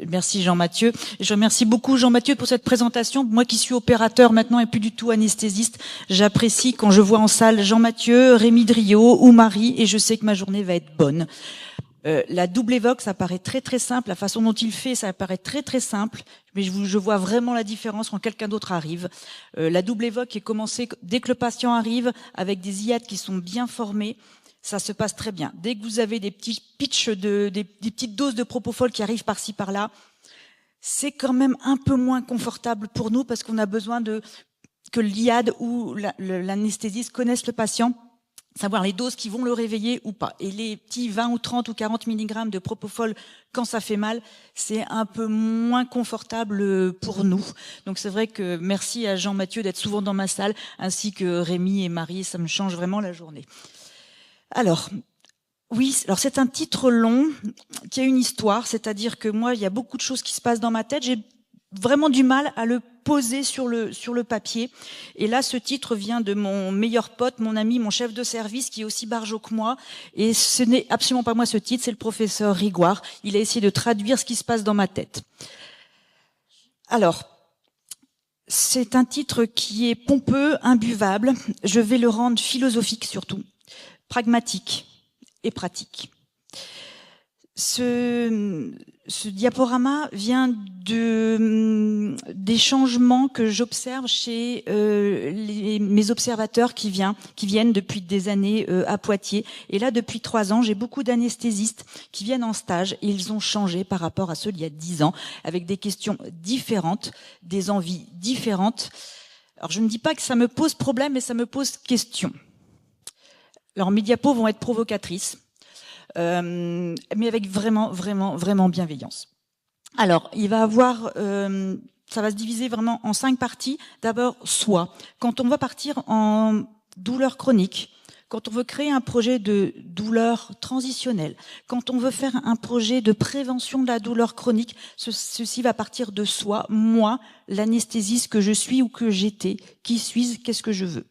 merci Jean-Mathieu. Je remercie beaucoup Jean-Mathieu pour cette présentation. Moi qui suis opérateur maintenant et plus du tout anesthésiste, j'apprécie quand je vois en salle Jean-Mathieu, Rémi Driot ou Marie, et je sais que ma journée va être bonne. La double évoque, ça paraît très très simple. La façon dont il fait, ça paraît très très simple. Mais je vois vraiment la différence quand quelqu'un d'autre arrive. La double évoque est commencée dès que le patient arrive, avec des IAT qui sont bien formés. Ça se passe très bien. Dès que vous avez des petits pitchs des petites doses de propofol qui arrivent par-ci par-là, c'est quand même un peu moins confortable pour nous parce qu'on a besoin que l'IAD ou l'anesthésiste connaisse le patient, savoir les doses qui vont le réveiller ou pas. Et les petits 20 ou 30 ou 40 mg de propofol, quand ça fait mal, c'est un peu moins confortable pour nous. Donc c'est vrai que merci à Jean-Mathieu d'être souvent dans ma salle, ainsi que Rémi et Marie, ça me change vraiment la journée. Alors, oui, alors c'est un titre long qui a une histoire, c'est-à-dire que moi, il y a beaucoup de choses qui se passent dans ma tête. J'ai vraiment du mal à le poser sur le papier. Et là, ce titre vient de mon meilleur pote, mon ami, mon chef de service, qui est aussi barjot que moi. Et ce n'est absolument pas moi ce titre, c'est le professeur Rigoire. Il a essayé de traduire ce qui se passe dans ma tête. Alors, c'est un titre qui est pompeux, imbuvable. Je vais le rendre philosophique surtout, pragmatique et pratique. Ce diaporama vient des changements que j'observe chez mes observateurs qui viennent depuis des années à Poitiers. Et là, depuis 3 ans, j'ai beaucoup d'anesthésistes qui viennent en stage et ils ont changé par rapport à ceux d'il y a 10 ans, avec des questions différentes, des envies différentes. Alors, je ne dis pas que ça me pose problème, mais ça me pose question. Alors, mes diapos vont être provocatrices. Mais avec vraiment bienveillance. Alors, il va avoir, ça va se diviser vraiment en 5 parties. D'abord, soi. Quand on va partir en douleur chronique, quand on veut créer un projet de douleur transitionnelle, quand on veut faire un projet de prévention de la douleur chronique, ceci va partir de soi. Moi, l'anesthésiste que je suis ou que j'étais, qui suis-je, qu'est-ce que je veux?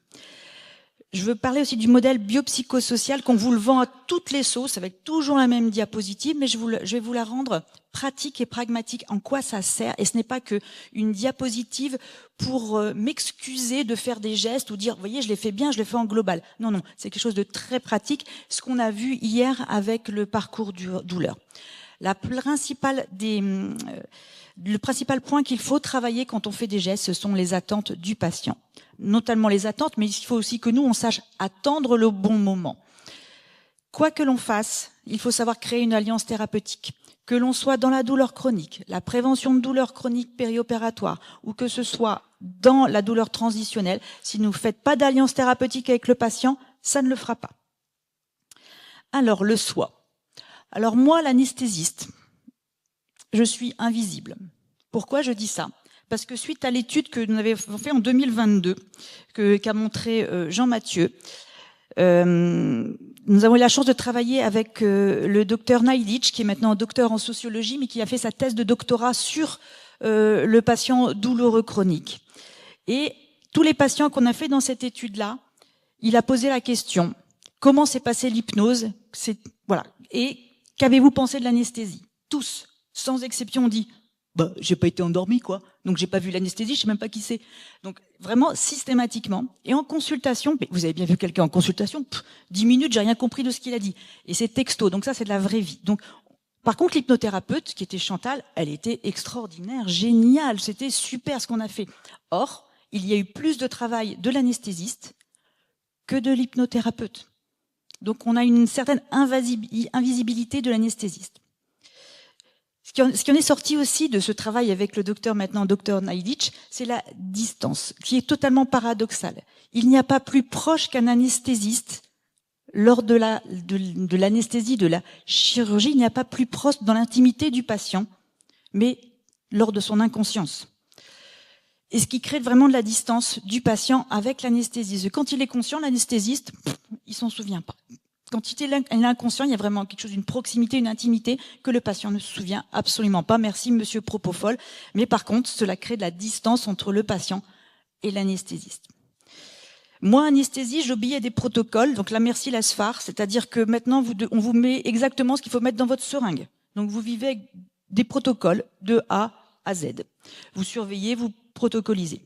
Je veux parler aussi du modèle biopsychosocial qu'on vous le vend à toutes les sauces, avec toujours la même diapositive, mais je vais vous la rendre pratique et pragmatique. En quoi ça sert? Et ce n'est pas qu'une diapositive pour m'excuser de faire des gestes ou dire, vous voyez, je l'ai fait bien, je l'ai fait en global. Non, c'est quelque chose de très pratique, ce qu'on a vu hier avec le parcours douleur. Le principal point qu'il faut travailler quand on fait des gestes, ce sont les attentes du patient. Notamment les attentes, mais il faut aussi que nous, on sache attendre le bon moment. Quoi que l'on fasse, il faut savoir créer une alliance thérapeutique. Que l'on soit dans la douleur chronique, la prévention de douleur chronique périopératoire, ou que ce soit dans la douleur transitionnelle, si vous ne faites pas d'alliance thérapeutique avec le patient, ça ne le fera pas. Alors, le soi. Alors moi, l'anesthésiste, je suis invisible. Pourquoi je dis ça? Parce que suite à l'étude que nous avons fait en 2022, qu'a montré Jean-Mathieu, nous avons eu la chance de travailler avec le docteur Nailic, qui est maintenant docteur en sociologie, mais qui a fait sa thèse de doctorat sur le patient douloureux chronique. Et tous les patients qu'on a fait dans cette étude-là, il a posé la question, comment s'est passée l'hypnose? Voilà. Et qu'avez-vous pensé de l'anesthésie? Tous, sans exception, on dit, j'ai pas été endormi, quoi. Donc j'ai pas vu l'anesthésie, je sais même pas qui c'est. Donc vraiment systématiquement. Et en consultation, vous avez bien vu quelqu'un en consultation, 10 minutes, j'ai rien compris de ce qu'il a dit. Et c'est texto, donc ça c'est de la vraie vie. Donc par contre, l'hypnothérapeute, qui était Chantal, elle était extraordinaire, géniale, c'était super ce qu'on a fait. Or, il y a eu plus de travail de l'anesthésiste que de l'hypnothérapeute. Donc on a une certaine invisibilité de l'anesthésiste. Ce qui en est sorti aussi de ce travail avec le docteur Nailic, c'est la distance, qui est totalement paradoxale. Il n'y a pas plus proche qu'un anesthésiste lors de l'anesthésie, de la chirurgie, il n'y a pas plus proche dans l'intimité du patient, mais lors de son inconscience. Et ce qui crée vraiment de la distance du patient avec l'anesthésiste. Quand il est conscient, l'anesthésiste, il s'en souvient pas. Quand il est inconscient, il y a vraiment quelque chose, une proximité, une intimité que le patient ne se souvient absolument pas. Merci, monsieur Propofol. Mais par contre, cela crée de la distance entre le patient et l'anesthésiste. Moi, anesthésie, j'obéis à des protocoles. Donc là, merci l'ASFAR. C'est-à-dire que maintenant, on vous met exactement ce qu'il faut mettre dans votre seringue. Donc vous vivez avec des protocoles de A à Z. Vous surveillez, vous protocolisez.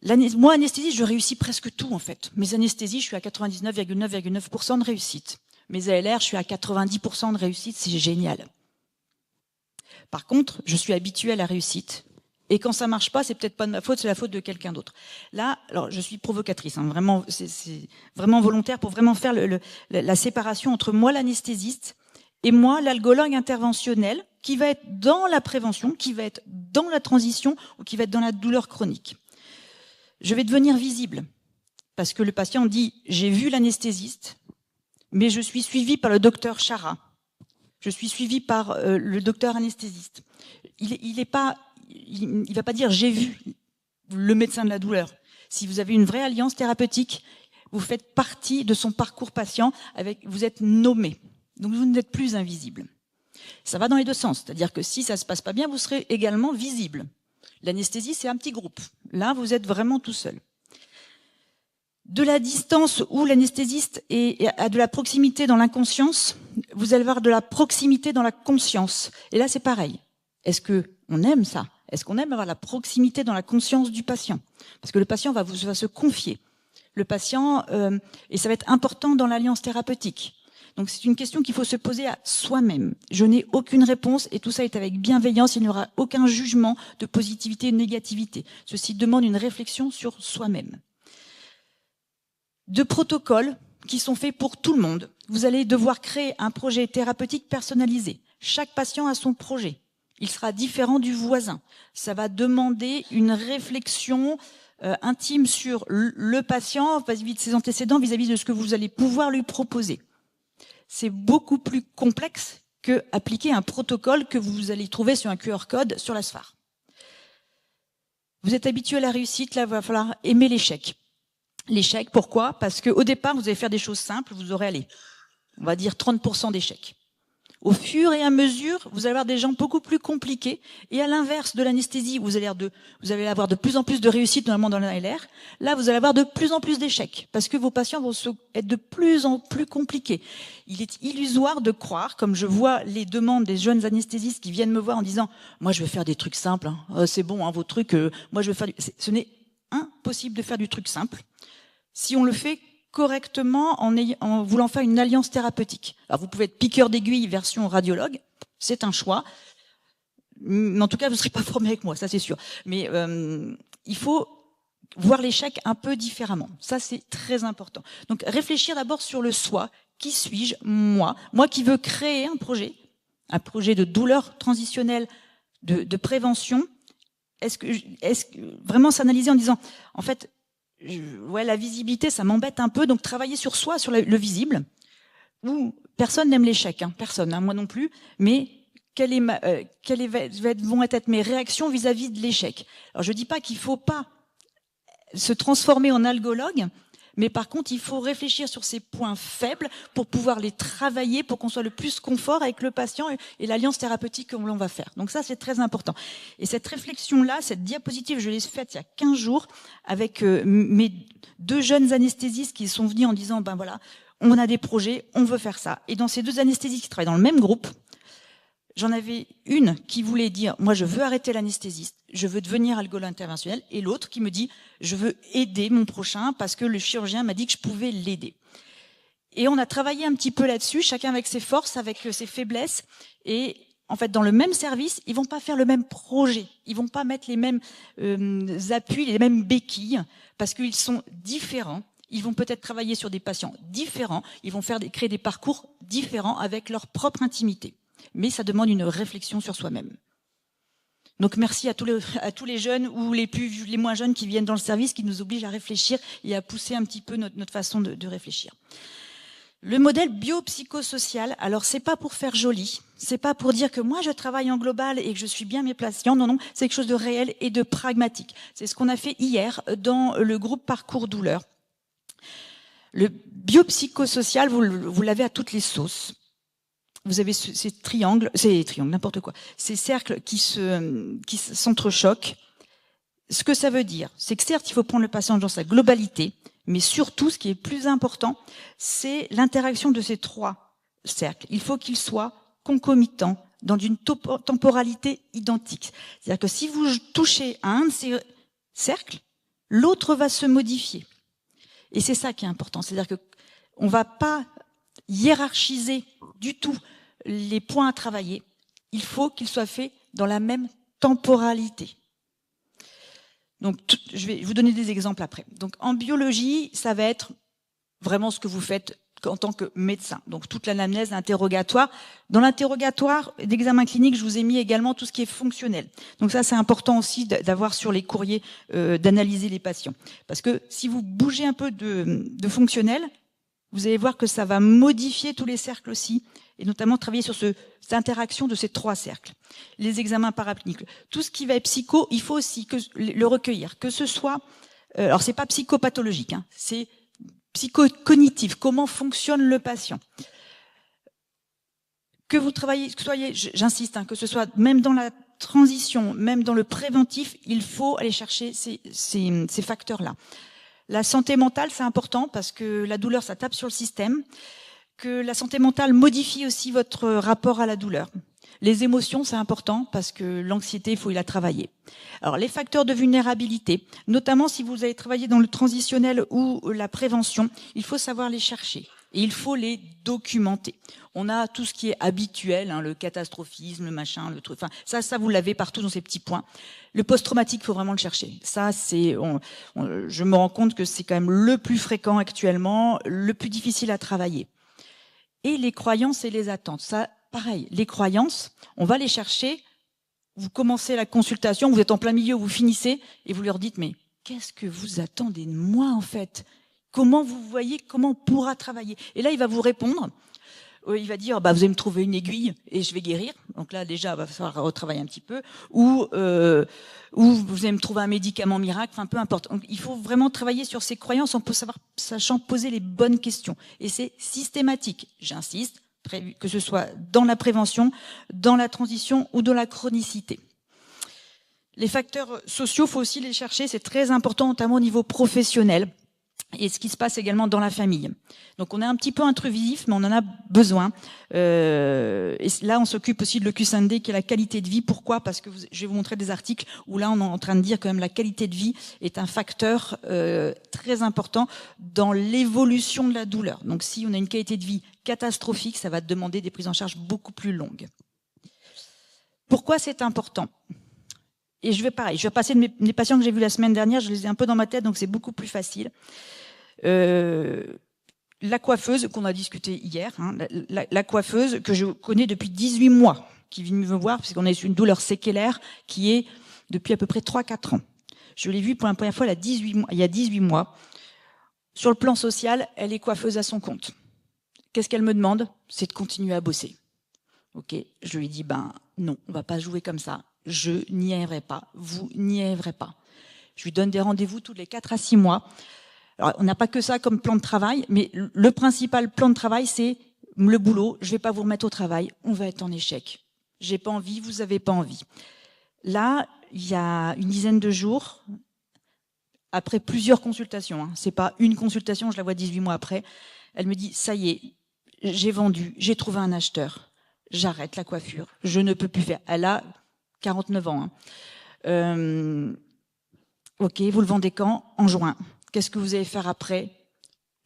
Moi, anesthésiste, je réussis presque tout, en fait. Mes anesthésies, je suis à 99,9,9% de réussite. Mes ALR, je suis à 90% de réussite, c'est génial. Par contre, je suis habituée à la réussite. Et quand ça marche pas, c'est peut-être pas de ma faute, c'est la faute de quelqu'un d'autre. Là, alors je suis provocatrice, hein, vraiment, c'est vraiment volontaire pour vraiment faire la séparation entre moi, l'anesthésiste, et moi, l'algologue interventionnel, qui va être dans la prévention, qui va être dans la transition ou qui va être dans la douleur chronique. Je vais devenir visible parce que le patient dit « j'ai vu l'anesthésiste, mais je suis suivi par le docteur Chara. Je suis suivi par le docteur anesthésiste. » Il va pas dire « j'ai vu le médecin de la douleur ». Si vous avez une vraie alliance thérapeutique, vous faites partie de son parcours patient, vous êtes nommé. Donc vous n'êtes plus invisible. Ça va dans les deux sens, c'est-à-dire que si ça se passe pas bien, vous serez également visible. L'anesthésie, c'est un petit groupe. Là, vous êtes vraiment tout seul. De la distance où l'anesthésiste a de la proximité dans l'inconscience, vous allez avoir de la proximité dans la conscience. Et là, c'est pareil. Est-ce qu'on aime ça? Est-ce qu'on aime avoir la proximité dans la conscience du patient? Parce que le patient va se confier. Le patient, et ça va être important dans l'alliance thérapeutique. Donc c'est une question qu'il faut se poser à soi-même. Je n'ai aucune réponse et tout ça est avec bienveillance, il n'y aura aucun jugement de positivité et de négativité. Ceci demande une réflexion sur soi-même. De protocoles qui sont faits pour tout le monde. Vous allez devoir créer un projet thérapeutique personnalisé. Chaque patient a son projet. Il sera différent du voisin. Ça va demander une réflexion intime sur le patient vis-à-vis de ses antécédents, vis-à-vis de ce que vous allez pouvoir lui proposer. C'est beaucoup plus complexe que appliquer un protocole que vous allez trouver sur un QR code sur la SPHAR. Vous êtes habitué à la réussite, là, il va falloir aimer l'échec. L'échec, pourquoi? Parce qu'au départ, vous allez faire des choses simples, vous aurez, on va dire 30% d'échecs. Au fur et à mesure, vous allez avoir des gens beaucoup plus compliqués. Et à l'inverse de l'anesthésie, vous allez avoir de plus en plus de réussite, normalement dans l'ALR. Là, vous allez avoir de plus en plus d'échecs, parce que vos patients vont être de plus en plus compliqués. Il est illusoire de croire, comme je vois les demandes des jeunes anesthésistes qui viennent me voir en disant « Moi, je vais faire des trucs simples, hein. C'est bon, hein, vos trucs, moi, je vais faire du... » Ce n'est impossible de faire du truc simple si on le fait correctement en voulant faire une alliance thérapeutique. Alors vous pouvez être piqueur d'aiguille version radiologue, c'est un choix. Mais en tout cas, vous ne serez pas formé avec moi, ça c'est sûr. Mais il faut voir l'échec un peu différemment. Ça c'est très important. Donc réfléchir d'abord sur le soi. Qui suis-je, moi qui veux créer un projet de douleur transitionnelle, de prévention. Est-ce que vraiment s'analyser en disant, en fait, ouais, la visibilité, ça m'embête un peu, donc travailler sur soi, sur le visible, où personne n'aime l'échec, hein, personne, hein, moi non plus, mais quelles vont être mes réactions vis-à-vis de l'échec? Alors je dis pas qu'il faut pas se transformer en algologue, mais par contre, il faut réfléchir sur ces points faibles pour pouvoir les travailler, pour qu'on soit le plus confort avec le patient et l'alliance thérapeutique que l'on va faire. Donc ça, c'est très important. Et cette réflexion-là, cette diapositive, je l'ai faite il y a 15 jours avec mes deux jeunes anesthésistes qui sont venus en disant, ben voilà, on a des projets, on veut faire ça. Et dans ces deux anesthésistes qui travaillent dans le même groupe, j'en avais une qui voulait dire, moi je veux arrêter l'anesthésiste, je veux devenir algologue interventionnel, et l'autre qui me dit, je veux aider mon prochain parce que le chirurgien m'a dit que je pouvais l'aider. Et on a travaillé un petit peu là-dessus, chacun avec ses forces, avec ses faiblesses, et en fait dans le même service, ils vont pas faire le même projet, ils vont pas mettre les mêmes appuis, les mêmes béquilles, parce qu'ils sont différents. Ils vont peut-être travailler sur des patients différents, ils vont créer des parcours différents avec leur propre intimité. Mais ça demande une réflexion sur soi-même. Donc merci à tous les jeunes ou les moins jeunes qui viennent dans le service, qui nous obligent à réfléchir et à pousser un petit peu notre façon de réfléchir. Le modèle biopsychosocial, alors c'est pas pour faire joli, c'est pas pour dire que moi je travaille en global et que je suis bien mes patients, non, c'est quelque chose de réel et de pragmatique. C'est ce qu'on a fait hier dans le groupe Parcours Douleur. Le biopsychosocial, vous l'avez à toutes les sauces. Vous avez ces triangles, n'importe quoi, ces cercles qui s'entrechoquent. Ce que ça veut dire, c'est que certes, il faut prendre le patient dans sa globalité, mais surtout, ce qui est plus important, c'est l'interaction de ces trois cercles. Il faut qu'ils soient concomitants, dans une temporalité identique. C'est-à-dire que si vous touchez à un de ces cercles, l'autre va se modifier. Et c'est ça qui est important. C'est-à-dire que on va pas hiérarchiser du tout les points à travailler. Il faut qu'ils soient faits dans la même temporalité. Donc, je vais vous donner des exemples après. Donc, en biologie, ça va être vraiment ce que vous faites en tant que médecin. Donc, toute l'anamnèse, l'interrogatoire. Dans l'interrogatoire d'examen clinique, je vous ai mis également tout ce qui est fonctionnel. Donc ça, c'est important aussi d'avoir sur les courriers, d'analyser les patients. Parce que si vous bougez un peu de fonctionnel, vous allez voir que ça va modifier tous les cercles aussi, et notamment travailler sur cette interaction de ces 3 cercles. Les examens paracliniques. Tout ce qui va être psycho, il faut aussi le recueillir. Que ce soit, alors c'est pas psychopathologique, hein, c'est psychocognitif, comment fonctionne le patient. Que vous travaillez, j'insiste, hein, que ce soit même dans la transition, même dans le préventif, il faut aller chercher ces facteurs-là. La santé mentale, c'est important parce que la douleur, ça tape sur le système. Que la santé mentale modifie aussi votre rapport à la douleur. Les émotions, c'est important parce que l'anxiété, il faut y la travailler. Alors, les facteurs de vulnérabilité, notamment si vous allez travailler dans le transitionnel ou la prévention, il faut savoir les chercher et il faut les documenter. On a tout ce qui est habituel, hein, le catastrophisme, le machin, le truc. Enfin, ça vous l'avez partout dans ces petits points. Le post-traumatique, il faut vraiment le chercher. Ça, je me rends compte que c'est quand même le plus fréquent actuellement, le plus difficile à travailler. Et les croyances et les attentes. Ça, pareil, les croyances, on va les chercher. Vous commencez la consultation, vous êtes en plein milieu, vous finissez, et vous leur dites, mais qu'est-ce que vous attendez de moi, en fait? Comment vous voyez, comment on pourra travailler? Et là, il va vous répondre. Il va dire, vous allez me trouver une aiguille et je vais guérir. Donc là, déjà, il va falloir retravailler un petit peu. Ou vous allez me trouver un médicament miracle. Enfin, peu importe. Donc, il faut vraiment travailler sur ses croyances en sachant poser les bonnes questions. Et c'est systématique. J'insiste, que ce soit dans la prévention, dans la transition ou dans la chronicité. Les facteurs sociaux, faut aussi les chercher. C'est très important, notamment au niveau professionnel. Et ce qui se passe également dans la famille. Donc on est un petit peu intrusif, mais on en a besoin. Et là, on s'occupe aussi de l'EQSND, qui est la qualité de vie. Pourquoi? Parce que je vais vous montrer des articles où là, on est en train de dire quand même la qualité de vie est un facteur très important dans l'évolution de la douleur. Donc si on a une qualité de vie catastrophique, ça va demander des prises en charge beaucoup plus longues. Pourquoi c'est important? Et je vais passer les patients que j'ai vus la semaine dernière, je les ai un peu dans ma tête, donc c'est beaucoup plus facile. La coiffeuse qu'on a discuté hier, hein, la coiffeuse que je connais depuis 18 mois, qui vient me voir parce qu'on a une douleur séquelaire qui est depuis à peu près 3-4 ans. Je l'ai vue pour la première fois il y a 18 mois. Sur le plan social, elle est coiffeuse à son compte. Qu'est-ce qu'elle me demande? C'est de continuer à bosser. Ok, je lui dis non, on va pas jouer comme ça. Je n'y arriverai pas, vous n'y arriverez pas. Je lui donne des rendez-vous tous les 4 à 6 mois. Alors, on n'a pas que ça comme plan de travail, mais le principal plan de travail, c'est le boulot. Je vais pas vous remettre au travail, on va être en échec. J'ai pas envie, vous avez pas envie. Là, il y a une dizaine de jours, après plusieurs consultations, hein, c'est pas une consultation, je la vois 18 mois après, elle me dit, ça y est, j'ai vendu, j'ai trouvé un acheteur, j'arrête la coiffure, je ne peux plus faire. Elle a 49 ans. Hein. Ok, vous le vendez quand? En juin. Qu'est-ce que vous allez faire après?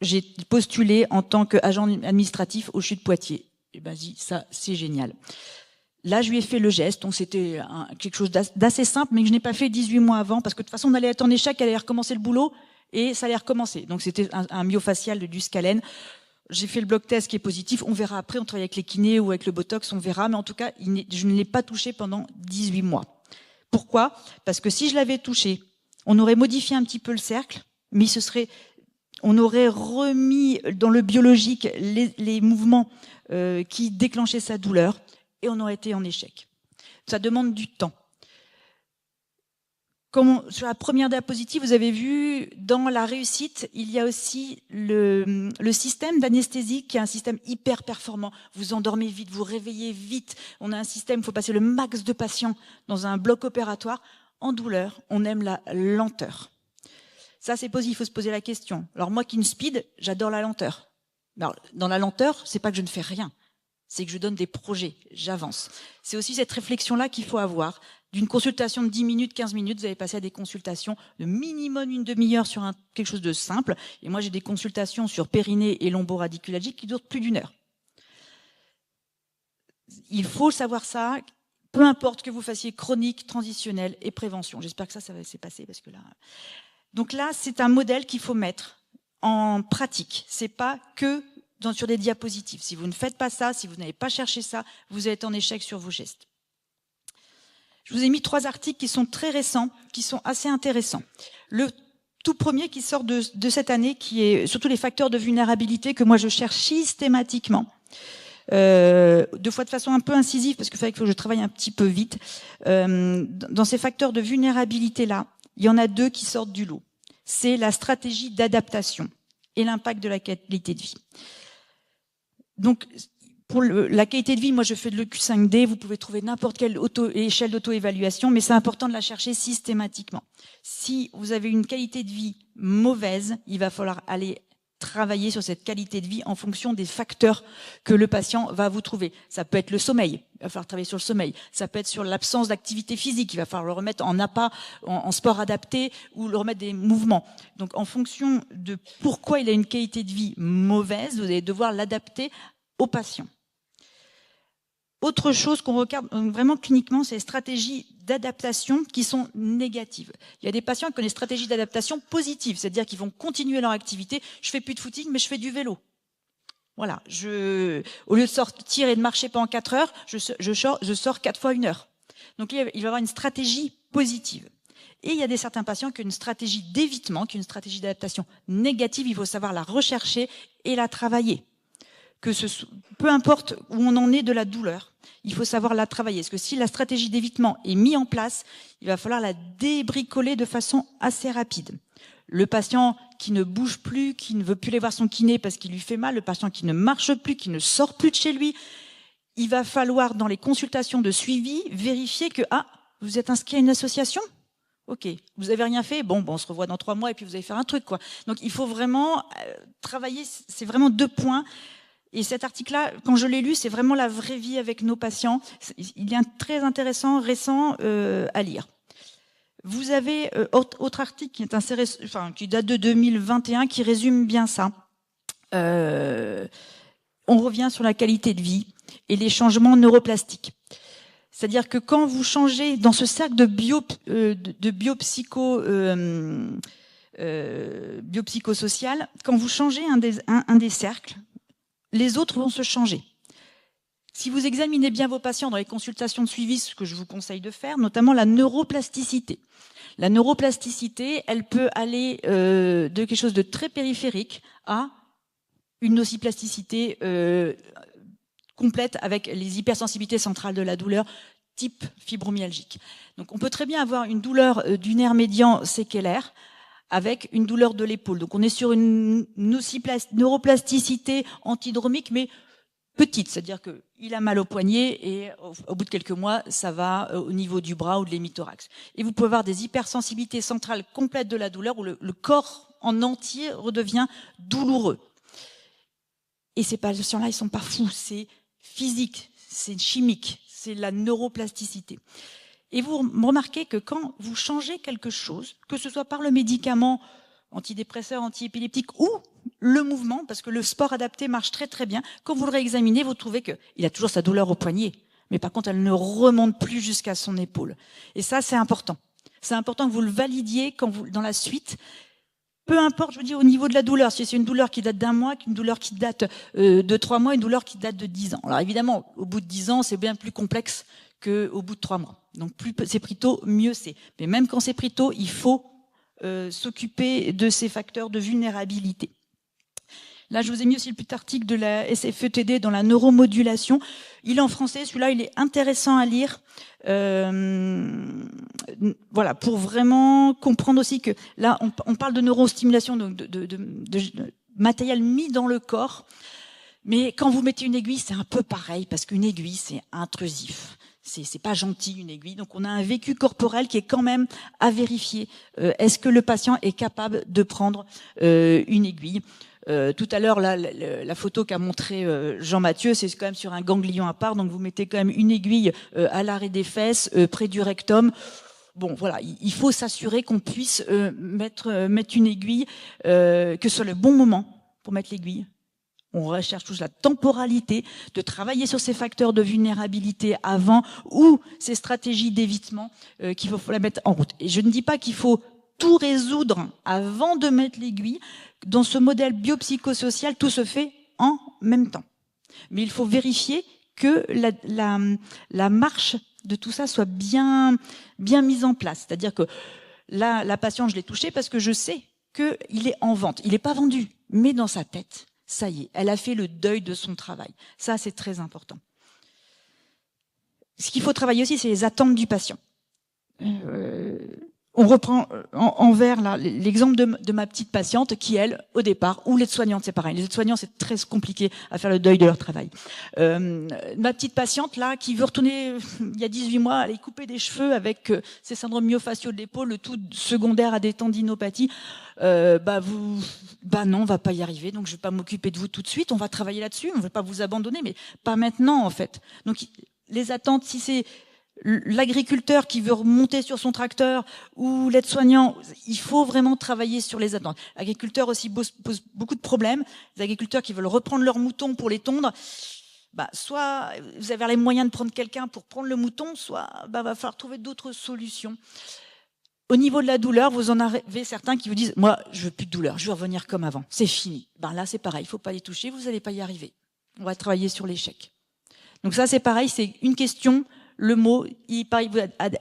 J'ai postulé en tant qu'agent administratif au CHU de Poitiers. Et ça, c'est génial. Là, je lui ai fait le geste, donc c'était quelque chose d'assez simple, mais que je n'ai pas fait 18 mois avant, parce que de toute façon, on allait être en échec, elle allait recommencer le boulot, et ça allait recommencer. Donc c'était un myofacial du scalène. J'ai fait le bloc test qui est positif, on verra après, on travaille avec les kinés ou avec le botox, on verra, mais en tout cas, je ne l'ai pas touché pendant 18 mois. Pourquoi? Parce que si je l'avais touché, on aurait modifié un petit peu le cercle, mais on aurait remis dans le biologique les mouvements qui déclenchaient sa douleur, et on aurait été en échec. Ça demande du temps. Sur la première diapositive, vous avez vu, dans la réussite, il y a aussi le système d'anesthésie qui est un système hyper performant. Vous endormez vite, vous réveillez vite. On a un système, il faut passer le max de patients dans un bloc opératoire. En douleur, on aime la lenteur. Ça, c'est possible, il faut se poser la question. Alors moi qui me speed, j'adore la lenteur. Alors, dans la lenteur, c'est pas que je ne fais rien. C'est que je donne des projets, j'avance. C'est aussi cette réflexion-là qu'il faut avoir. D'une consultation de 10 minutes, 15 minutes, vous allez passer à des consultations de minimum une demi-heure sur quelque chose de simple. Et moi, j'ai des consultations sur périnée et lomboradiculalgique qui durent plus d'1 heure. Il faut savoir ça, peu importe que vous fassiez chronique, transitionnel et prévention. J'espère que ça va s'est passé parce que là. Donc là, c'est un modèle qu'il faut mettre en pratique. C'est pas que sur des diapositives. Si vous ne faites pas ça, si vous n'avez pas cherché ça, vous êtes en échec sur vos gestes. Je vous ai mis 3 articles qui sont très récents, qui sont assez intéressants. Le tout premier qui sort de cette année, qui est surtout les facteurs de vulnérabilité que moi je cherche systématiquement. 2 fois de façon un peu incisive, parce qu'il fallait que je travaille un petit peu vite. Dans ces facteurs de vulnérabilité-là, il y en a 2 qui sortent du lot. C'est la stratégie d'adaptation et l'impact de la qualité de vie. Donc, pour la qualité de vie, moi je fais de l'EQ5D, vous pouvez trouver n'importe quelle échelle d'auto-évaluation, mais c'est important de la chercher systématiquement. Si vous avez une qualité de vie mauvaise, il va falloir aller travailler sur cette qualité de vie en fonction des facteurs que le patient va vous trouver. Ça peut être le sommeil, il va falloir travailler sur le sommeil. Ça peut être sur l'absence d'activité physique, il va falloir le remettre en APA, en sport adapté, ou le remettre des mouvements. Donc en fonction de pourquoi il a une qualité de vie mauvaise, vous allez devoir l'adapter au patient. Autre chose qu'on regarde vraiment cliniquement, c'est les stratégies d'adaptation qui sont négatives. Il y a des patients qui ont des stratégies d'adaptation positives, c'est-à-dire qu'ils vont continuer leur activité. Je fais plus de footing, mais je fais du vélo. Voilà. Au lieu de sortir et de marcher pendant 4 heures, je sors 4 fois 1 heure. Donc il va y avoir une stratégie positive. Et il y a certains patients qui ont une stratégie d'évitement, qui ont une stratégie d'adaptation négative. Il faut savoir la rechercher et la travailler. Peu importe où on en est de la douleur, il faut savoir la travailler. Parce que si la stratégie d'évitement est mise en place, il va falloir la débricoler de façon assez rapide. Le patient qui ne bouge plus, qui ne veut plus aller voir son kiné parce qu'il lui fait mal, le patient qui ne marche plus, qui ne sort plus de chez lui, il va falloir, dans les consultations de suivi, vérifier que, vous êtes inscrit à une association ? Ok, vous avez rien fait, bon, on se revoit dans 3 mois et puis vous allez faire un truc, quoi. Donc il faut vraiment travailler, c'est vraiment 2 points. Et cet article-là, quand je l'ai lu, c'est vraiment la vraie vie avec nos patients. Il est très intéressant, récent à lire. Vous avez autre article qui est qui date de 2021, qui résume bien ça. On revient sur la qualité de vie et les changements neuroplastiques. C'est-à-dire que quand vous changez dans ce cercle de biopsychosocial, quand vous changez un des cercles, les autres vont se changer. Si vous examinez bien vos patients dans les consultations de suivi, ce que je vous conseille de faire, notamment la neuroplasticité. La neuroplasticité, elle peut aller de quelque chose de très périphérique à une nociplasticité complète avec les hypersensibilités centrales de la douleur type fibromyalgique. Donc on peut très bien avoir une douleur du nerf médian séquellaire avec une douleur de l'épaule. Donc on est sur une neuroplasticité antidromique, mais petite, c'est-à-dire qu'il a mal au poignet et au bout de quelques mois, ça va au niveau du bras ou de l'hémithorax. Et vous pouvez avoir des hypersensibilités centrales complètes de la douleur où le corps en entier redevient douloureux. Et ces patients-là, ils sont pas fous, c'est physique, c'est chimique, c'est la neuroplasticité. Et vous remarquez que quand vous changez quelque chose, que ce soit par le médicament antidépresseur, antiépileptique ou le mouvement, parce que le sport adapté marche très très bien, quand vous le réexaminez, vous trouvez qu'il a toujours sa douleur au poignet, mais par contre elle ne remonte plus jusqu'à son épaule. Et ça, c'est important. C'est important que vous le validiez dans la suite. Peu importe, je vous dis, au niveau de la douleur, si c'est une douleur qui date d'1 mois, une douleur qui date de 3 mois, une douleur qui date de 10 ans. Alors évidemment, au bout de 10 ans, c'est bien plus complexe qu'au bout de 3 mois. Donc plus c'est pris tôt, mieux c'est. Mais même quand c'est pris tôt, il faut s'occuper de ces facteurs de vulnérabilité. Là, je vous ai mis aussi le petit article de la SFETD dans la neuromodulation. Il est en français, celui-là, il est intéressant à lire. Voilà, pour vraiment comprendre aussi que là, on parle de neurostimulation, donc de matériel mis dans le corps. Mais quand vous mettez une aiguille, c'est un peu pareil, parce qu'une aiguille, c'est intrusif. C'est pas gentil une aiguille. Donc on a un vécu corporel qui est quand même à vérifier. Est-ce que le patient est capable de prendre une aiguille? Tout à l'heure, la photo qu'a montré Jean-Mathieu, c'est quand même sur un ganglion à part. Donc vous mettez quand même une aiguille à l'arrêt des fesses, près du rectum. Bon, voilà, il faut s'assurer qu'on puisse mettre une aiguille, que ce soit le bon moment pour mettre l'aiguille. On recherche tous la temporalité, de travailler sur ces facteurs de vulnérabilité avant ou ces stratégies d'évitement qu'il faut la mettre en route. Et je ne dis pas qu'il faut tout résoudre avant de mettre l'aiguille. Dans ce modèle biopsychosocial, tout se fait en même temps. Mais il faut vérifier que la marche de tout ça soit bien mise en place. C'est-à-dire que là, la patiente, je l'ai touchée parce que je sais qu'il est en vente. Il n'est pas vendu, mais dans sa tête, ça y est, elle a fait le deuil de son travail. Ça, c'est très important. Ce qu'il faut travailler aussi, c'est les attentes du patient. On reprend en vert là l'exemple de ma petite patiente qui, elle, au départ, ou l'aide-soignante, c'est pareil. Les aides-soignants, c'est très compliqué à faire le deuil de leur travail. Ma petite patiente là qui veut retourner il y a 18 mois, aller couper des cheveux avec ses syndromes myofasciaux de l'épaule, le tout secondaire à des tendinopathies. Non, on va pas y arriver, donc je vais pas m'occuper de vous tout de suite. On va travailler là-dessus, on ne veut pas vous abandonner, mais pas maintenant en fait. Donc les attentes, si c'est l'agriculteur qui veut remonter sur son tracteur ou l'aide-soignant, il faut vraiment travailler sur les attentes. L'agriculteur aussi pose beaucoup de problèmes. Les agriculteurs qui veulent reprendre leurs moutons pour les tondre, soit vous avez les moyens de prendre quelqu'un pour prendre le mouton, soit va falloir trouver d'autres solutions. Au niveau de la douleur, vous en avez certains qui vous disent « Moi, je veux plus de douleur, je veux revenir comme avant, c'est fini. » Là, c'est pareil, il faut pas les toucher, vous n'allez pas y arriver. On va travailler sur l'échec. Donc ça, c'est pareil, c'est une question. Le mot, il paraît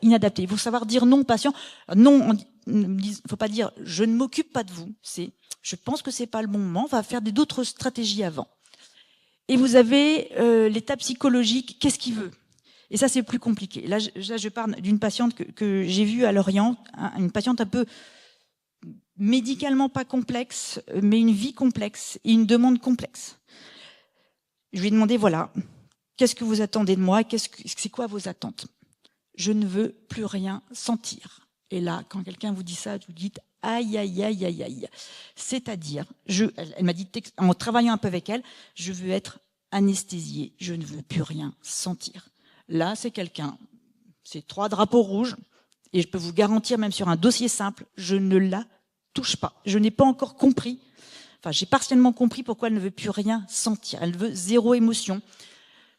inadapté. Il faut savoir dire non au patient. Non, il faut pas dire je ne m'occupe pas de vous. C'est je pense que c'est pas le bon moment. On va faire d'autres stratégies avant. Et vous avez l'état psychologique. Qu'est-ce qu'il veut? Et ça, c'est plus compliqué. Là, je parle d'une patiente que j'ai vue à Lorient, une patiente un peu médicalement pas complexe, mais une vie complexe et une demande complexe. Je lui ai demandé, voilà, qu'est-ce que vous attendez de moi? C'est quoi vos attentes? Je ne veux plus rien sentir. Et là, quand quelqu'un vous dit ça, vous dites aïe, aïe, aïe, aïe, aïe. C'est-à-dire, elle m'a dit, en travaillant un peu avec elle, je veux être anesthésiée, je ne veux plus rien sentir. Là, c'est quelqu'un, c'est 3 drapeaux rouges, et je peux vous garantir, même sur un dossier simple, je ne la touche pas. Je n'ai pas encore compris, j'ai partiellement compris pourquoi elle ne veut plus rien sentir. Elle veut 0 émotion.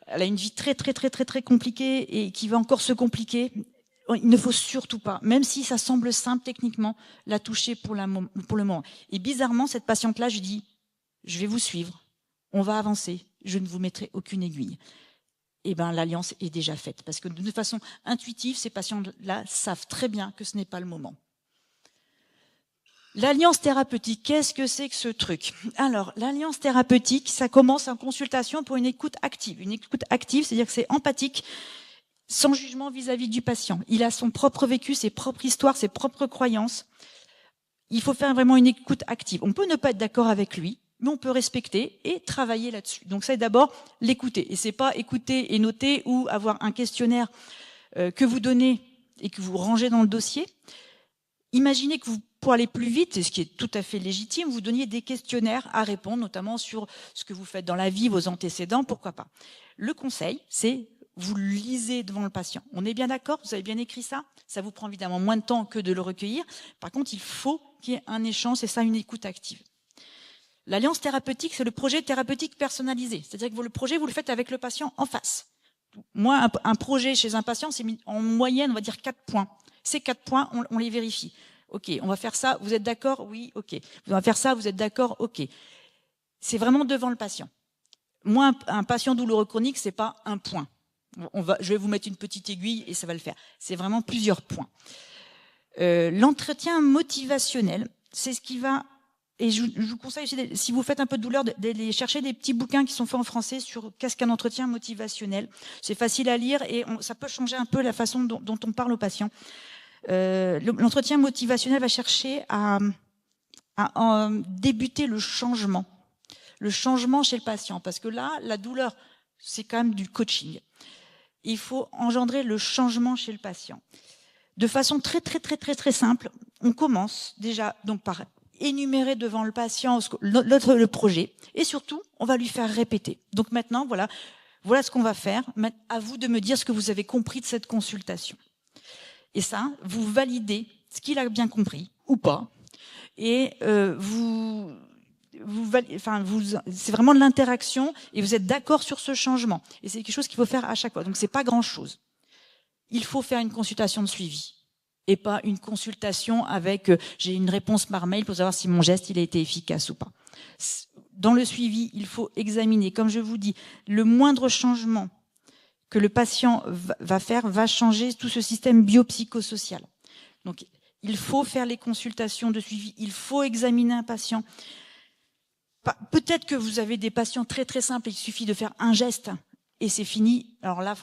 Elle a une vie très, très, très, très, très compliquée et qui va encore se compliquer. Il ne faut surtout pas, même si ça semble simple techniquement, la toucher pour le moment. Et bizarrement, cette patiente-là, je dis, je vais vous suivre, on va avancer, je ne vous mettrai aucune aiguille. Et l'alliance est déjà faite. Parce que de façon intuitive, ces patients-là savent très bien que ce n'est pas le moment. L'alliance thérapeutique, qu'est-ce que c'est que ce truc? Alors, l'alliance thérapeutique, ça commence en consultation pour une écoute active. Une écoute active, c'est-à-dire que c'est empathique, sans jugement vis-à-vis du patient. Il a son propre vécu, ses propres histoires, ses propres croyances. Il faut faire vraiment une écoute active. On peut ne pas être d'accord avec lui, mais on peut respecter et travailler là-dessus. Donc, c'est d'abord l'écouter. Et c'est pas écouter et noter ou avoir un questionnaire que vous donnez et que vous rangez dans le dossier. Imaginez que vous, pour aller plus vite, et ce qui est tout à fait légitime, vous donniez des questionnaires à répondre, notamment sur ce que vous faites dans la vie, vos antécédents, pourquoi pas. Le conseil, c'est vous le lisez devant le patient. On est bien d'accord? Vous avez bien écrit ça? Ça vous prend évidemment moins de temps que de le recueillir. Par contre, il faut qu'il y ait un échange, c'est ça une écoute active. L'alliance thérapeutique, c'est le projet thérapeutique personnalisé. C'est-à-dire que le projet, vous le faites avec le patient en face. Moi, un projet chez un patient, c'est en moyenne, on va dire 4 points. Ces 4 points, on les vérifie. Ok, on va faire ça, vous êtes d'accord? Oui, ok. On va faire ça, vous êtes d'accord? Ok. C'est vraiment devant le patient. Moi, un patient douloureux chronique, c'est pas un point. Je vais vous mettre une petite aiguille et ça va le faire. C'est vraiment plusieurs points. L'entretien motivationnel, c'est ce qui va... Et je vous conseille aussi, si vous faites un peu de douleur, d'aller chercher des petits bouquins qui sont faits en français sur qu'est-ce qu'un entretien motivationnel. C'est facile à lire et ça peut changer un peu la façon dont on parle aux patients. L'entretien motivationnel va chercher à débuter le changement chez le patient. Parce que là, la douleur, c'est quand même du coaching. il faut engendrer le changement chez le patient. De façon très simple, on commence déjà donc par énumérer devant le patient le projet, et surtout, on va lui faire répéter. Donc maintenant, voilà ce qu'on va faire. À vous de me dire ce que vous avez compris de cette consultation. Et ça, vous validez ce qu'il a bien compris ou pas, et c'est vraiment de l'interaction, et vous êtes d'accord sur ce changement. Et c'est quelque chose qu'il faut faire à chaque fois. Donc c'est pas grand-chose. Il faut faire une consultation de suivi et pas une consultation avec j'ai une réponse par mail pour savoir si mon geste il a été efficace ou pas. Dans le suivi, il faut examiner, comme je vous dis, le moindre changement que le patient va faire va changer tout ce système biopsychosocial. Donc il faut faire les consultations de suivi, il faut examiner un patient. Peut-être que vous avez des patients très simples, il suffit de faire un geste et c'est fini. Alors là,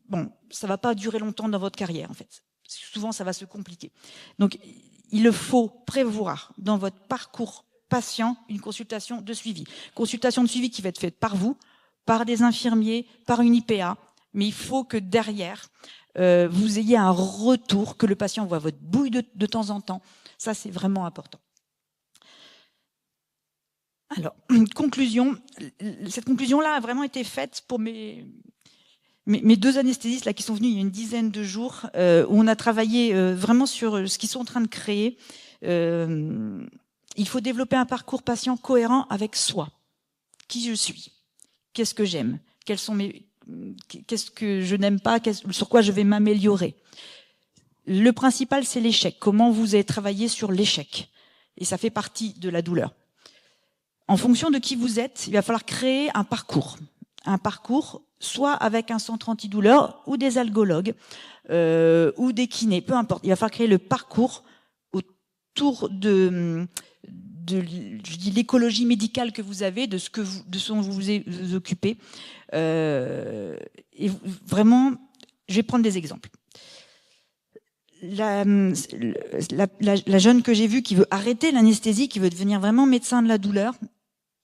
bon, ça va pas durer longtemps dans votre carrière en fait. Souvent, ça va se compliquer. Donc, il faut prévoir dans votre parcours patient une consultation de suivi. Consultation de suivi qui va être faite par vous, par des infirmiers, par une IPA, mais il faut que derrière, vous ayez un retour, que le patient voit votre bouille de temps en temps. Ça, c'est vraiment important. Alors, conclusion. Cette conclusion-là a vraiment été faite pour mes deux anesthésistes là qui sont venus il y a une dizaine de jours, où on a travaillé vraiment sur ce qu'ils sont en train de créer. Il faut développer un parcours patient cohérent avec soi. Qui je suis? Qu'est-ce que j'aime? Qu'est-ce que je n'aime pas? Sur quoi je vais m'améliorer? Le principal, c'est l'échec. Comment vous avez travaillé sur l'échec? Et ça fait partie de la douleur. En fonction de qui vous êtes, il va falloir créer un parcours. Un parcours, soit avec un centre antidouleur ou des algologues ou des kinés, peu importe. Il va falloir créer le parcours autour de l'écologie médicale que vous avez, de ce dont vous vous occupez. Et vraiment, je vais prendre des exemples. La jeune que j'ai vue qui veut arrêter l'anesthésie, qui veut devenir vraiment médecin de la douleur,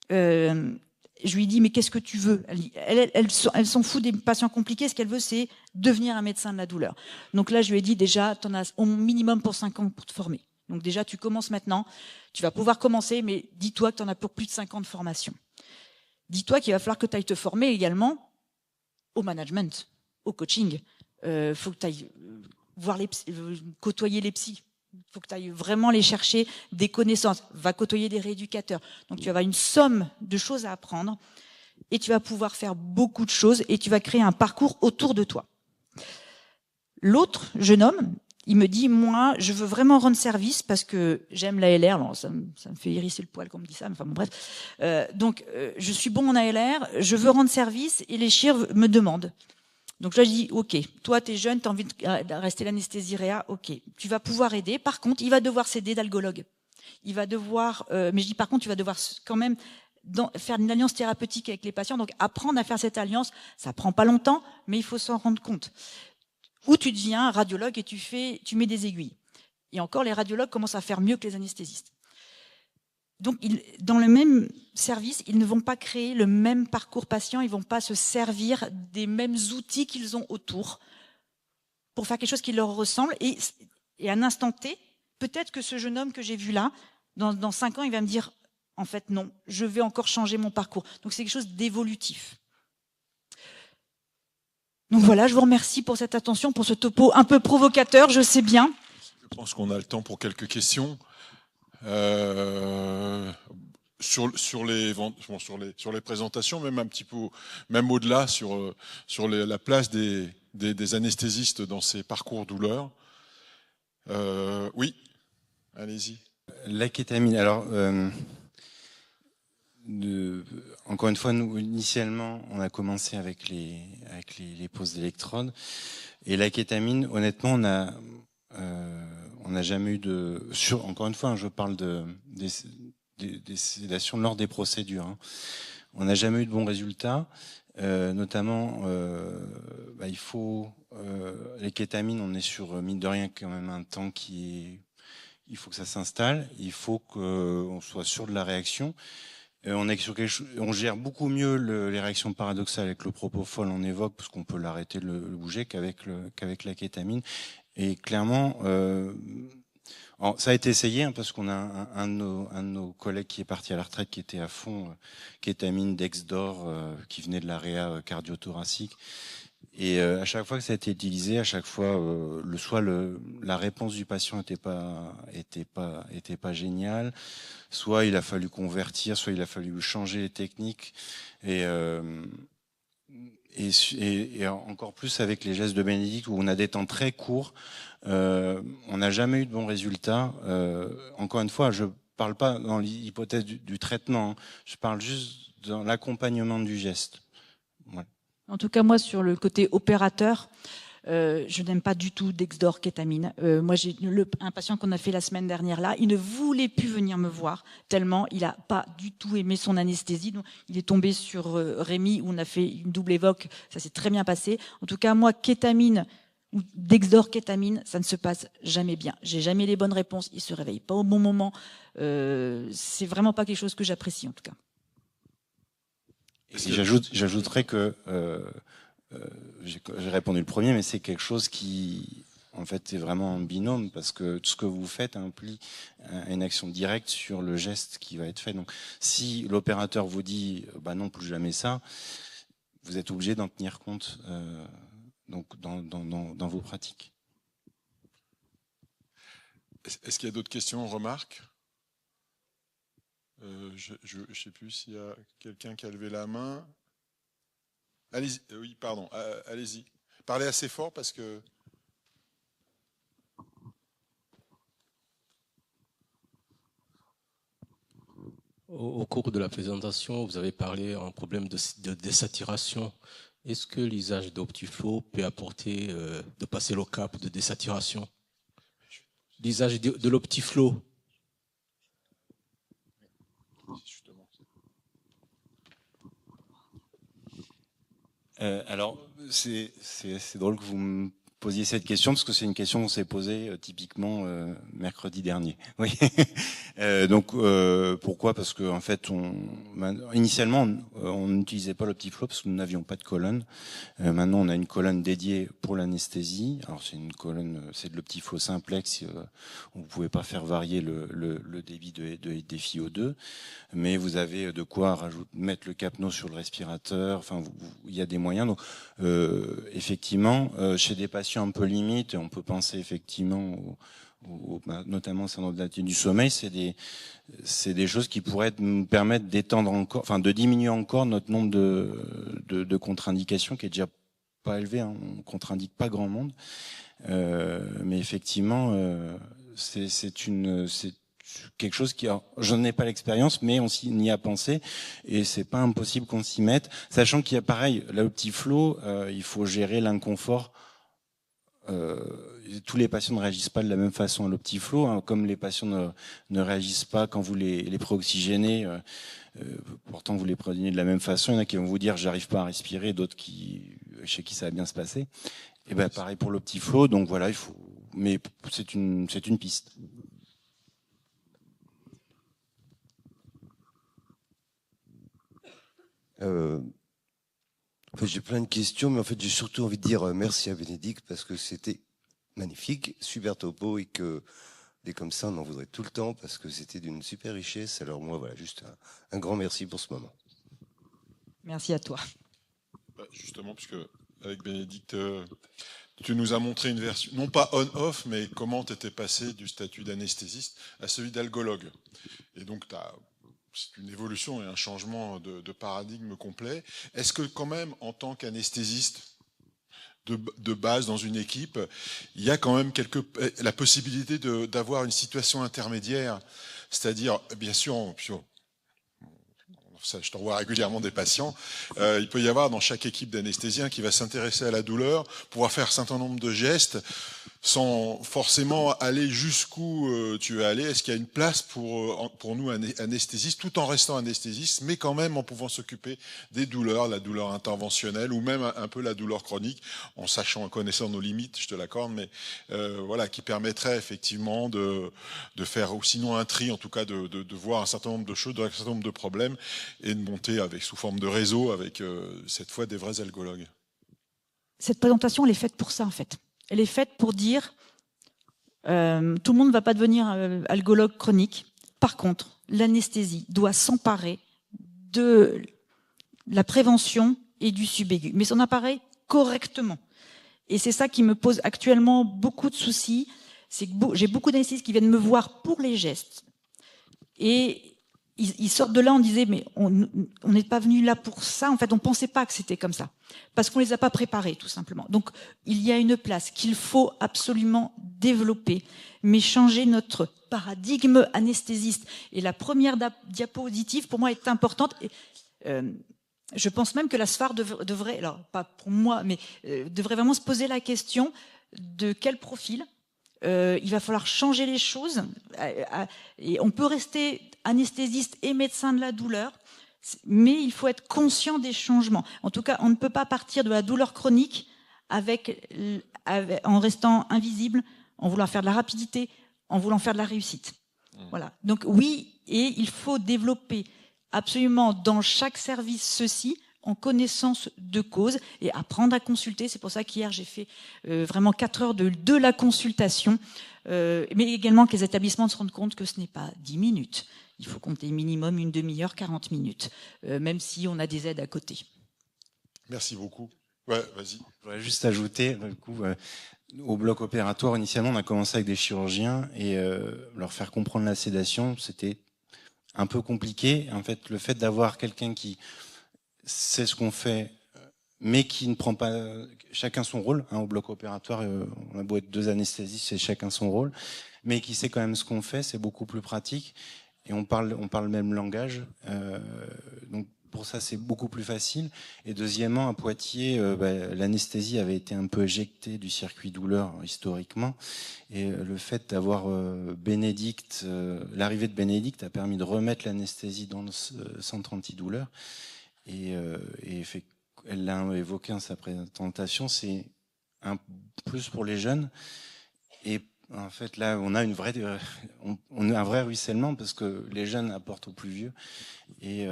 je lui dis mais qu'est-ce que tu veux? Elle s'en fout des patients compliqués. Ce qu'elle veut, c'est devenir un médecin de la douleur. Donc là, je lui ai dit déjà, t'en as au minimum pour 5 ans pour te former. Donc déjà, tu commences maintenant. Tu vas pouvoir commencer, mais dis-toi que tu en as pour plus de 5 ans de formation. Dis-toi qu'il va falloir que tu ailles te former également au management, au coaching. Faut que tu ailles voir côtoyer les psys. Il faut que tu ailles vraiment les chercher des connaissances. Va côtoyer des rééducateurs. Donc tu vas avoir une somme de choses à apprendre et tu vas pouvoir faire beaucoup de choses et tu vas créer un parcours autour de toi. L'autre jeune homme, il me dit, moi, je veux vraiment rendre service parce que j'aime l'ALR. Alors ça me fait hérisser le poil quand on me dit ça, mais enfin bon, bref. Donc je suis bon en ALR, je veux rendre service et les chirurgiens me demandent. Donc là, je dis, ok, toi, t'es jeune, t'as envie de rester l'anesthésie réa, ok, tu vas pouvoir aider. Par contre, il va devoir s'aider d'algologue. Il va devoir, mais je dis par contre, tu vas devoir quand même faire une alliance thérapeutique avec les patients. Donc apprendre à faire cette alliance, ça prend pas longtemps, mais il faut s'en rendre compte. Ou tu deviens radiologue et tu mets des aiguilles. Et encore, les radiologues commencent à faire mieux que les anesthésistes. Donc, dans le même service, ils ne vont pas créer le même parcours patient, ils ne vont pas se servir des mêmes outils qu'ils ont autour pour faire quelque chose qui leur ressemble. Et à un instant T, peut-être que ce jeune homme que j'ai vu là, dans 5 ans, il va me dire, en fait, non, je vais encore changer mon parcours. Donc, c'est quelque chose d'évolutif. Donc voilà, je vous remercie pour cette attention, pour ce topo un peu provocateur, je sais bien. Je pense qu'on a le temps pour quelques questions. Sur les présentations, même un petit peu, même au-delà, sur la place des anesthésistes dans ces parcours douleurs. Oui, allez-y. La kétamine, alors, encore une fois, nous, initialement, on a commencé avec les poses d'électrodes. Et la kétamine, honnêtement, on n'a jamais eu encore une fois, je parle des sédations lors des procédures. On n'a jamais eu de bons résultats. Notamment, il faut les kétamines, on est sur mine de rien quand même un temps il faut que ça s'installe, il faut qu'on soit sûr de la réaction. On gère beaucoup mieux les réactions paradoxales avec le propofol, on évoque, parce qu'on peut l'arrêter de le bouger qu'avec la kétamine. Et clairement, ça a été essayé, parce qu'on a un de nos collègues qui est parti à la retraite, qui était à fond kétamine, Dexdor, qui venait de la réa cardio-thoracique. Et à chaque fois que ça a été utilisé, à chaque fois, la réponse du patient était pas géniale, soit il a fallu convertir, soit il a fallu changer les techniques, et encore plus avec les gestes de Bénédicte où on a des temps très courts, on n'a jamais eu de bons résultats. Encore une fois, je parle pas dans l'hypothèse du traitement, hein, je parle juste dans l'accompagnement du geste. Voilà. En tout cas, moi, sur le côté opérateur, je n'aime pas du tout Dexdor, kétamine. Moi, j'ai un patient qu'on a fait la semaine dernière là, il ne voulait plus venir me voir tellement il n'a pas du tout aimé son anesthésie. Donc, il est tombé sur Rémi où on a fait une double évoque, ça s'est très bien passé. En tout cas, moi, kétamine ou Dexdor, kétamine, ça ne se passe jamais bien. J'ai jamais les bonnes réponses, il se réveille pas au bon moment. C'est vraiment pas quelque chose que j'apprécie en tout cas. Et j'ajouterais que j'ai répondu le premier, mais c'est quelque chose qui, en fait, est vraiment un binôme, parce que tout ce que vous faites implique une action directe sur le geste qui va être fait. Donc, si l'opérateur vous dit, bah non, plus jamais ça, vous êtes obligé d'en tenir compte donc dans vos pratiques. Est-ce qu'il y a d'autres questions, remarques? Je ne sais plus s'il y a quelqu'un qui a levé la main. Allez-y, oui, pardon, allez-y. Parlez assez fort parce que... Au cours de la présentation, vous avez parlé d'un problème de désaturation. Est-ce que l'usage d'Optiflow peut apporter de passer le cap de désaturation? L'usage de l'Optiflow. Alors, c'est drôle que vous me posiez cette question, parce que c'est une question qu'on s'est posée typiquement mercredi dernier. Oui. Donc, pourquoi? Parce que en fait, initialement, on n'utilisait pas l'Optiflow parce que nous n'avions pas de colonne. Maintenant, on a une colonne dédiée pour l'anesthésie. Alors, c'est une colonne, c'est de l'Optiflow simplex. Vous pouvez pas faire varier le débit des FiO2, mais vous avez de quoi mettre le capno sur le respirateur. Enfin, il y a des moyens. Donc, effectivement, chez des patients un peu limites, on peut penser effectivement notamment syndrome d'apnée du sommeil, c'est des choses qui pourraient nous permettre d'étendre encore, enfin de diminuer encore notre nombre de contre-indications, qui est déjà pas élevé, hein. On contre-indique pas grand monde, mais effectivement c'est quelque chose qui, je n'en ai pas l'expérience, mais on y a pensé, et c'est pas impossible qu'on s'y mette, sachant qu'il y a pareil, l'Optiflow, il faut gérer l'inconfort. Tous les patients ne réagissent pas de la même façon à l'Optiflow, hein, comme les patients ne réagissent pas quand vous les préoxygénez, pourtant vous les prenez de la même façon. Il y en a qui vont vous dire j'arrive pas à respirer, d'autres chez qui ça va bien se passer. Et ben pareil pour l'Optiflow, donc voilà, mais c'est une piste. En fait, j'ai plein de questions, mais en fait, j'ai surtout envie de dire merci à Bénédicte parce que c'était magnifique, super topo, et que des comme ça, on en voudrait tout le temps parce que c'était d'une super richesse. Alors moi, voilà, juste un grand merci pour ce moment. Merci à toi. Justement, puisque avec Bénédicte, tu nous as montré une version, non pas on-off, mais comment tu étais passé du statut d'anesthésiste à celui d'algologue. Et donc, c'est une évolution et un changement de paradigme complet. Est-ce que quand même, en tant qu'anesthésiste de base dans une équipe, il y a quand même la possibilité d'avoir une situation intermédiaire, c'est-à-dire, bien sûr, on ça, je t'envoie régulièrement des patients, il peut y avoir dans chaque équipe d'anesthésien qui va s'intéresser à la douleur, pouvoir faire un certain nombre de gestes, sans forcément aller jusqu'où tu veux aller. Est-ce qu'il y a une place pour nous anesthésistes, tout en restant anesthésistes, mais quand même en pouvant s'occuper des douleurs, la douleur interventionnelle ou même un peu la douleur chronique, en sachant, en connaissant nos limites, je te l'accorde, mais voilà, qui permettrait effectivement de faire, ou sinon un tri, en tout cas de voir un certain nombre de choses, un certain nombre de problèmes, et de monter avec sous forme de réseau avec cette fois des vrais algologues. Cette présentation, elle est faite pour ça en fait. Elle est faite pour dire tout le monde ne va pas devenir algologue chronique. Par contre, l'anesthésie doit s'emparer de la prévention et du subaigu, mais s'en emparer correctement. Et c'est ça qui me pose actuellement beaucoup de soucis. C'est que j'ai beaucoup d'anesthésistes qui viennent me voir pour les gestes. Et ils sortent de là, on disait, mais on n'est pas venu là pour ça. En fait, on pensait pas que c'était comme ça. Parce qu'on les a pas préparés, tout simplement. Donc, il y a une place qu'il faut absolument développer, mais changer notre paradigme anesthésiste. Et la première diapositive, pour moi, est importante. Et, je pense même que la SFAR devrait, alors pas pour moi, mais devrait vraiment se poser la question de quel profil. Il va falloir changer les choses. Et on peut rester anesthésiste et médecin de la douleur, mais il faut être conscient des changements. En tout cas, on ne peut pas partir de la douleur chronique en restant invisible, en voulant faire de la rapidité, en voulant faire de la réussite. Voilà. Donc oui, et il faut développer absolument dans chaque service ceci, en connaissance de cause, et apprendre à consulter. C'est pour ça qu'hier, j'ai fait vraiment 4 heures de la consultation, mais également que les établissements se rendent compte que ce n'est pas 10 minutes. Il faut compter minimum une demi-heure, 40 minutes, même si on a des aides à côté. Merci beaucoup. Ouais, vas-y. Je voudrais juste ajouter, du coup, au bloc opératoire, initialement, on a commencé avec des chirurgiens et leur faire comprendre la sédation, c'était un peu compliqué. En fait, le fait d'avoir quelqu'un qui sait ce qu'on fait, mais qui ne prend pas chacun son rôle, hein, au bloc opératoire, on a beau être 2 anesthésistes, c'est chacun son rôle, mais qui sait quand même ce qu'on fait, c'est beaucoup plus pratique. Et on parle le même langage, donc pour ça c'est beaucoup plus facile. Et deuxièmement, à Poitiers, l'anesthésie avait été un peu éjectée du circuit douleur historiquement, et le fait d'avoir Bénédicte, l'arrivée de Bénédicte a permis de remettre l'anesthésie dans le centre antidouleur. Et elle l'a évoqué dans sa présentation, c'est un plus pour les jeunes. Et en fait, là, on a un vrai ruissellement parce que les jeunes apportent aux plus vieux. Et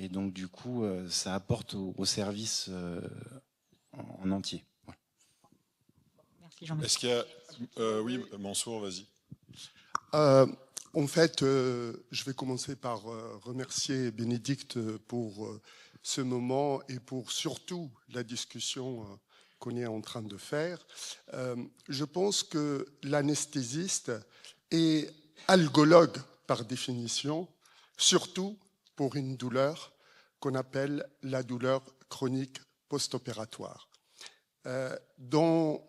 donc, du coup, ça apporte au service en entier. Voilà. Merci Jean-Marc. Est-ce qu'il y a... oui, Mansour, vas-y. En fait, je vais commencer par remercier Bénédicte pour ce moment et pour surtout la discussion qu'on est en train de faire. Je pense que l'anesthésiste est algologue par définition, surtout pour une douleur qu'on appelle la douleur chronique post-opératoire. Dans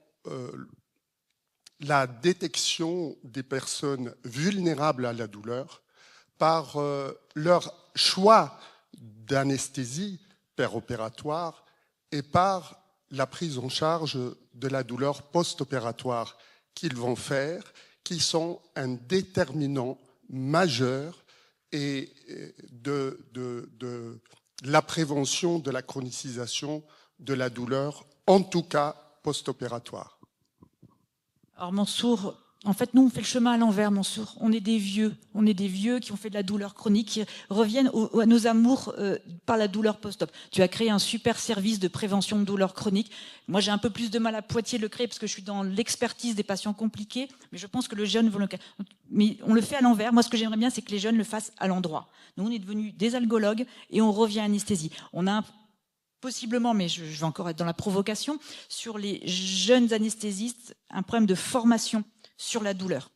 la détection des personnes vulnérables à la douleur par leur choix d'anesthésie péropératoire et par la prise en charge de la douleur post-opératoire qu'ils vont faire, qui sont un déterminant majeur et de la prévention de la chronicisation de la douleur, en tout cas post-opératoire. Alors Mansour, en fait, nous, on fait le chemin à l'envers, Mansour. On est des vieux qui ont fait de la douleur chronique, qui reviennent à nos amours par la douleur post-op. Tu as créé un super service de prévention de douleur chronique. Moi, j'ai un peu plus de mal à Poitiers de le créer parce que je suis dans l'expertise des patients compliqués, mais je pense que le jeune veut le créer. Mais on le fait à l'envers. Moi, ce que j'aimerais bien, c'est que les jeunes le fassent à l'endroit. Nous, on est devenus des algologues et on revient à l'anesthésie. On a possiblement, mais je vais encore être dans la provocation, sur les jeunes anesthésistes, un problème de formation sur la douleur.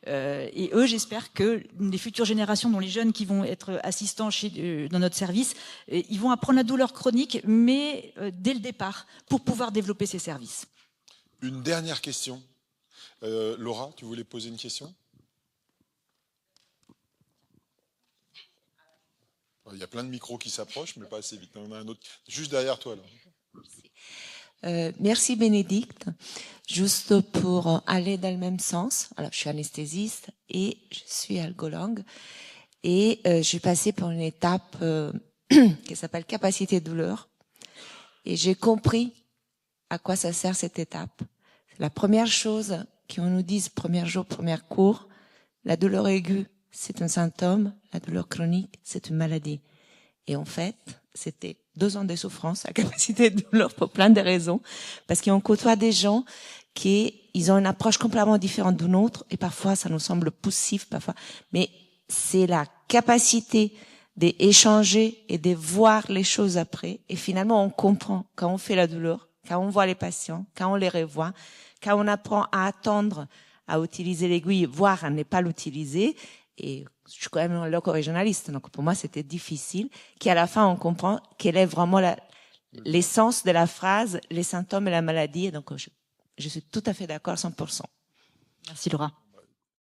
Et eux, j'espère que les futures générations, dont les jeunes qui vont être assistants dans notre service, ils vont apprendre la douleur chronique, mais dès le départ, pour pouvoir développer ces services. Une dernière question. Laura, tu voulais poser une question ? Il y a plein de micros qui s'approchent, mais pas assez vite. On a un autre juste derrière toi, là. Merci Bénédicte. Juste pour aller dans le même sens. Alors, je suis anesthésiste et je suis algologue. Et j'ai passé par une étape qui s'appelle capacité douleur. Et j'ai compris à quoi ça sert cette étape. La première chose qu'on nous dise, premier jour, premier cours, la douleur aiguë, c'est un symptôme, la douleur chronique, c'est une maladie. Et en fait, c'était 2 ans de souffrance, la capacité de douleur, pour plein de raisons, parce qu'on côtoie des gens ils ont une approche complètement différente de nôtre, et parfois ça nous semble poussif, parfois, mais c'est la capacité d'échanger et de voir les choses après, et finalement on comprend quand on fait la douleur, quand on voit les patients, quand on les revoit, quand on apprend à attendre, à utiliser l'aiguille, voire à ne pas l'utiliser, et je suis quand même un loco-régionaliste, donc pour moi c'était difficile, qu'à la fin on comprend quelle est vraiment l'essence de la phrase, les symptômes et la maladie, et donc je suis tout à fait d'accord 100%. Merci Laura.